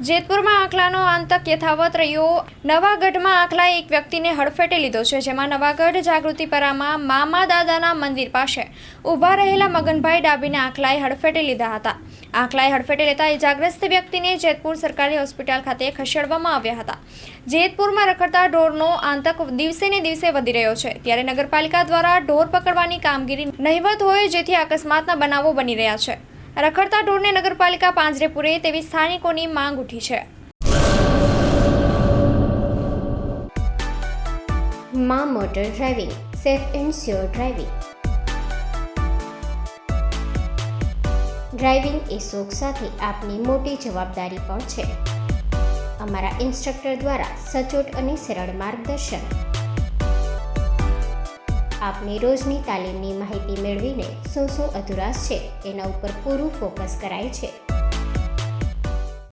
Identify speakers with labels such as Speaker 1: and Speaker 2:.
Speaker 1: જેતપુરમાં આંખલાનો આતંક યથાવત રહ્યો। નવાગઢમાં આંખલાએ એક વ્યક્તિને હડફેટે લીધો છે, જેમાં નવાગઢ જાગૃતિપરામાં મામા દાદાના મંદિર પાસે ઊભા રહેલા મગનભાઈ ડાબીને આંખલાએ હડફેટે લીધા હતા। આંખલાએ હડફેટે લેતા ઇજાગ્રસ્ત વ્યક્તિને જેતપુર સરકારી હોસ્પિટલ ખાતે ખસેડવામાં આવ્યા હતા। જેતપુરમાં રખડતા ઢોરનો આતંક દિવસે ને દિવસે વધી રહ્યો છે, ત્યારે નગરપાલિકા દ્વારા ઢોર પકડવાની કામગીરી નહિવત હોય, જેથી અકસ્માતના બનાવો બની રહ્યા છે। રખડતા ઢોરને નગરપાલિકા પાંજરે પૂરે તેવી સ્થાનિકોની માંગ ઉઠી છે।
Speaker 2: માં motor driving, safe and sure driving. Driving એ શોખ સાથે આપની મોટી જવાબદારી પણ છે। અમારા ઇન્સ્ટ્રક્ટર દ્વારા સચોટ અને સરળ માર્ગદર્શન। આપની રોજની તાલીમની માહિતી મેળવીને શું અધુરાશ છે એના ઉપર પૂરું ફોકસ કરાય છે।